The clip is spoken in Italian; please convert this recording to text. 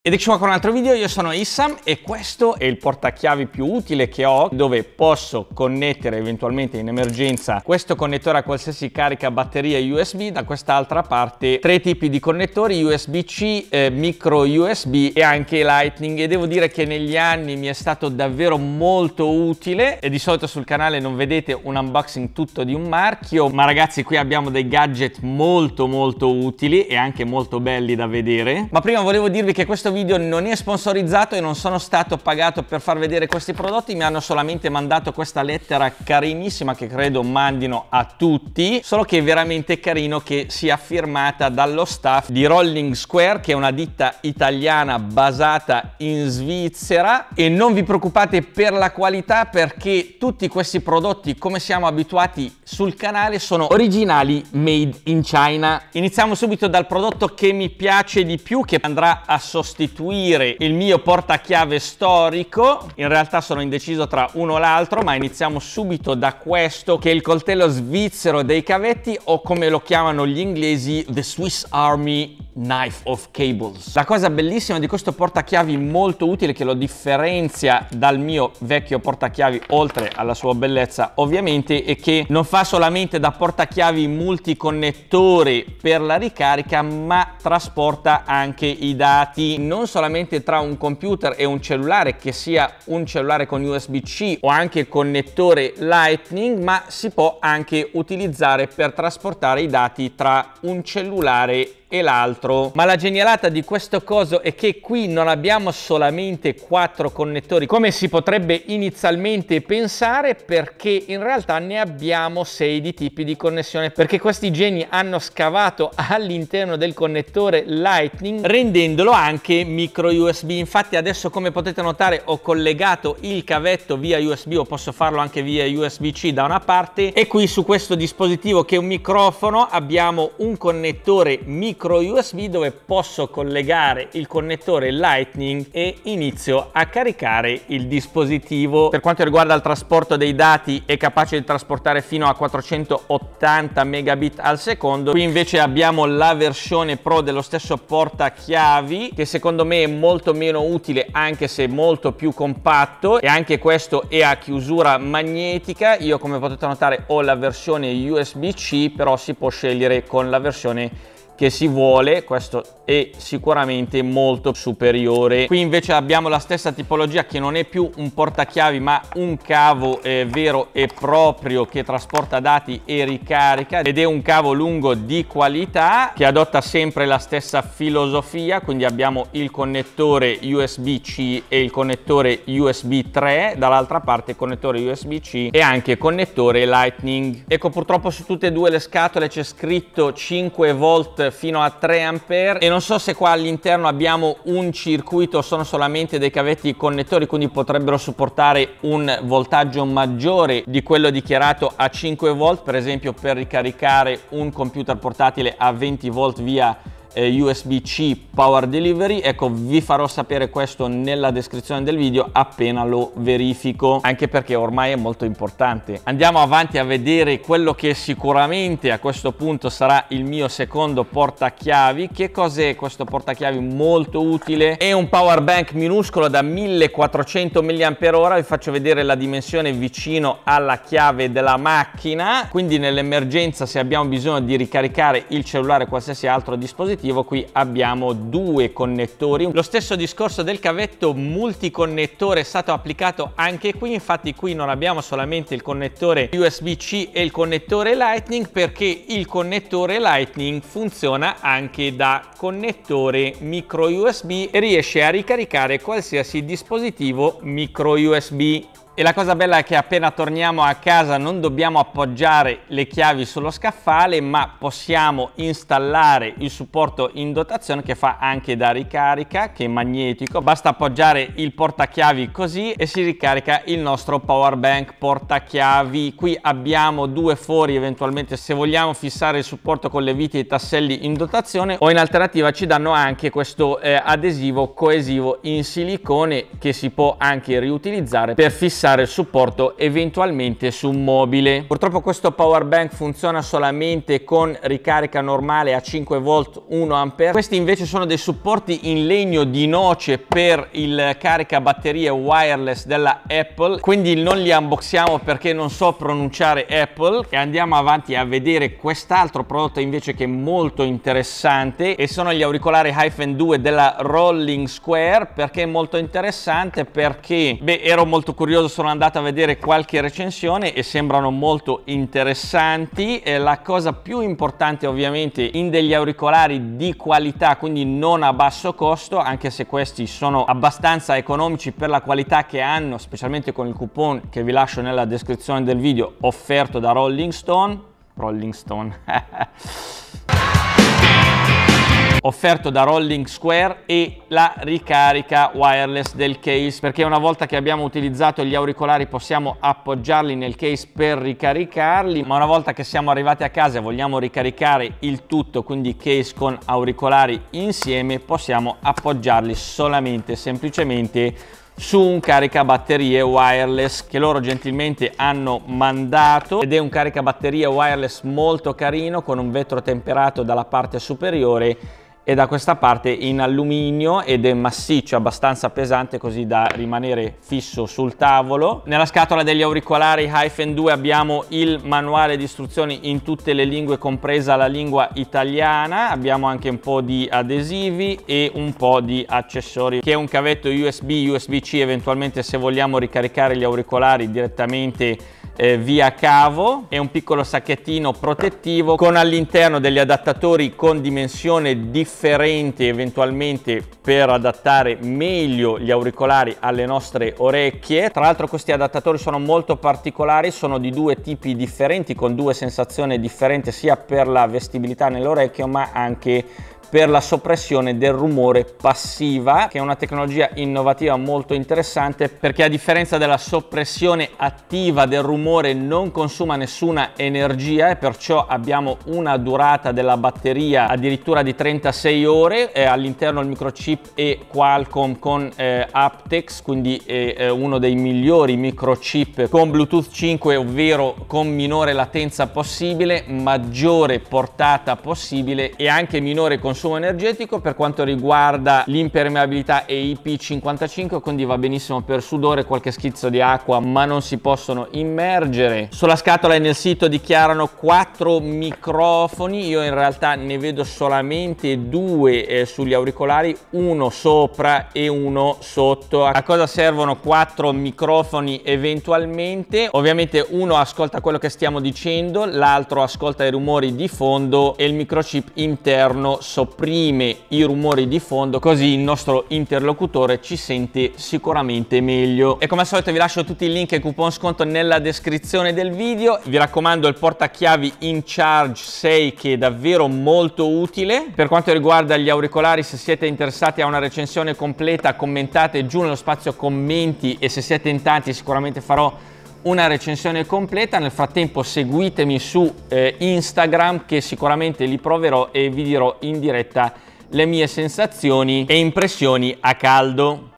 Ed eccoci qua con un altro video, io sono Issam e questo è il portachiavi più utile che ho, dove posso connettere eventualmente in emergenza questo connettore a qualsiasi carica batteria USB, da quest'altra parte tre tipi di connettori USB-C, micro USB e anche Lightning, e devo dire che negli anni mi è stato davvero molto utile. E di solito sul canale non vedete un unboxing tutto di un marchio, ma ragazzi qui abbiamo dei gadget molto utili e anche molto belli da vedere. Ma prima volevo dirvi che questo video non è sponsorizzato e non sono stato pagato per far vedere questi prodotti, mi hanno solamente mandato questa lettera carinissima che credo mandino a tutti, solo che è veramente carino che sia firmata dallo staff di Rolling Square, che è una ditta italiana basata in Svizzera. E non vi preoccupate per la qualità, perché tutti questi prodotti, come siamo abituati sul canale, sono originali made in China. Iniziamo subito dal prodotto che mi piace di più, che andrà a sostituire il mio portachiave storico. In realtà sono indeciso tra uno o l'altro, ma iniziamo subito da questo, che è il coltello svizzero dei cavetti, o come lo chiamano gli inglesi, The Swiss Army Knife of Cables. La cosa bellissima di questo portachiavi molto utile, che lo differenzia dal mio vecchio portachiavi, oltre alla sua bellezza ovviamente, è che non fa solamente da portachiavi multiconnettore per la ricarica, ma trasporta anche i dati non solamente tra un computer e un cellulare, che sia un cellulare con USB-C o anche il connettore Lightning, ma si può anche utilizzare per trasportare i dati tra un cellulare e l'altro. Ma la genialata di questo coso è che qui non abbiamo solamente 4 connettori come si potrebbe inizialmente pensare, perché in realtà ne abbiamo 6 di tipi di connessione, perché questi geni hanno scavato all'interno del connettore Lightning rendendolo anche micro USB. Infatti adesso, come potete notare, ho collegato il cavetto via USB, o posso farlo anche via USB-C da una parte, e qui su questo dispositivo, che è un microfono, abbiamo un connettore micro USB dove posso collegare il connettore Lightning e inizio a caricare il dispositivo. Per quanto riguarda il trasporto dei dati, è capace di trasportare fino a 480 megabit al secondo. Qui invece abbiamo la versione Pro dello stesso portachiavi, che secondo me è molto meno utile, anche se molto più compatto, e anche questo è a chiusura magnetica. Io, come potete notare, ho la versione USB-C, però si può scegliere con la versione che si vuole. Questo è sicuramente molto superiore. Qui invece abbiamo la stessa tipologia, che non è più un portachiavi ma un cavo vero e proprio, che trasporta dati e ricarica, ed è un cavo lungo di qualità che adotta sempre la stessa filosofia. Quindi abbiamo il connettore USB-C e il connettore USB 3, dall'altra parte connettore USB-C e anche connettore Lightning. Ecco, purtroppo su tutte e due le scatole c'è scritto 5 volt fino a 3 ampere, e non so se qua all'interno abbiamo un circuito, sono solamente dei cavetti connettori, quindi potrebbero supportare un voltaggio maggiore di quello dichiarato a 5 volt, per esempio per ricaricare un computer portatile a 20 volt via USB-C Power Delivery. Ecco, vi farò sapere questo nella descrizione del video appena lo verifico, anche perché ormai è molto importante. Andiamo avanti a vedere quello che sicuramente a questo punto sarà il mio secondo portachiavi. Che cos'è questo portachiavi molto utile? È un power bank minuscolo da 1400 mAh. Vi faccio vedere la dimensione vicino alla chiave della macchina, quindi nell'emergenza, se abbiamo bisogno di ricaricare il cellulare o qualsiasi altro dispositivo, qui abbiamo 2 connettori. Lo stesso discorso del cavetto multiconnettore è stato applicato anche qui. Infatti qui non abbiamo solamente il connettore USB-C e il connettore Lightning, perché il connettore Lightning funziona anche da connettore micro USB e riesce a ricaricare qualsiasi dispositivo micro USB. E la cosa bella è che appena torniamo a casa non dobbiamo appoggiare le chiavi sullo scaffale, ma possiamo installare il supporto in dotazione, che fa anche da ricarica, che è magnetico. Basta appoggiare il portachiavi così e si ricarica il nostro power bank portachiavi. Qui abbiamo 2 fori, eventualmente se vogliamo fissare il supporto con le viti e i tasselli in dotazione, o in alternativa ci danno anche questo adesivo coesivo in silicone, che si può anche riutilizzare per fissare fissare il supporto eventualmente su un mobile. Purtroppo questo power bank funziona solamente con ricarica normale a 5 volt 1 ampere. Questi invece sono dei supporti in legno di noce per il caricabatterie wireless della Apple, quindi non li unboxiamo perché non so pronunciare Apple, e andiamo avanti a vedere quest'altro prodotto invece che è molto interessante, e sono gli auricolari Hyphen 2 della Rolling Square. Perché è molto interessante? Perché ero molto curioso, sono andato a vedere qualche recensione e sembrano molto interessanti. E la cosa più importante ovviamente in degli auricolari di qualità, quindi non a basso costo, anche se questi sono abbastanza economici per la qualità che hanno, specialmente con il coupon che vi lascio nella descrizione del video, offerto da Rolling Stone offerto da Rolling Square, e la ricarica wireless del case, perché una volta che abbiamo utilizzato gli auricolari possiamo appoggiarli nel case per ricaricarli, ma una volta che siamo arrivati a casa e vogliamo ricaricare il tutto, quindi case con auricolari insieme, possiamo appoggiarli solamente semplicemente su un caricabatterie wireless che loro gentilmente hanno mandato, ed è un caricabatterie wireless molto carino con un vetro temperato dalla parte superiore e da questa parte in alluminio, ed è massiccio, abbastanza pesante, così da rimanere fisso sul tavolo. Nella scatola degli auricolari Hyphen 2 abbiamo il manuale di istruzioni in tutte le lingue, compresa la lingua italiana. Abbiamo anche un po' di adesivi e un po' di accessori, che è un cavetto USB, USB-C eventualmente se vogliamo ricaricare gli auricolari direttamente via cavo, e un piccolo sacchettino protettivo con all'interno degli adattatori con dimensione differente, eventualmente per adattare meglio gli auricolari alle nostre orecchie. Tra l'altro questi adattatori sono molto particolari, sono di due tipi differenti con due sensazioni differenti, sia per la vestibilità nell'orecchio ma anche per la soppressione del rumore passiva, che è una tecnologia innovativa molto interessante, perché a differenza della soppressione attiva del rumore non consuma nessuna energia, e perciò abbiamo una durata della batteria addirittura di 36 ore. All'interno il microchip è Qualcomm con aptX, quindi è uno dei migliori microchip con Bluetooth 5, ovvero con minore latenza possibile, maggiore portata possibile e anche minore consumo energetico. Per quanto riguarda l'impermeabilità è IP55, quindi va benissimo per sudore, qualche schizzo di acqua, ma non si possono immergere. Sulla scatola e nel sito dichiarano 4 microfoni, io in realtà ne vedo solamente 2 sugli auricolari, uno sopra e uno sotto. A cosa servono 4 microfoni eventualmente? Ovviamente uno ascolta quello che stiamo dicendo, l'altro ascolta i rumori di fondo e il microchip interno sopprime i rumori di fondo, così il nostro interlocutore ci sente sicuramente meglio. E come al solito vi lascio tutti i link e coupon sconto nella descrizione del video. Vi raccomando il portachiavi InCharge 6, che è davvero molto utile. Per quanto riguarda gli auricolari, se siete interessati a una recensione completa, commentate giù nello spazio commenti, e se siete in tanti sicuramente farò una recensione completa. Nel frattempo seguitemi su Instagram, che sicuramente li proverò e vi dirò in diretta le mie sensazioni e impressioni a caldo.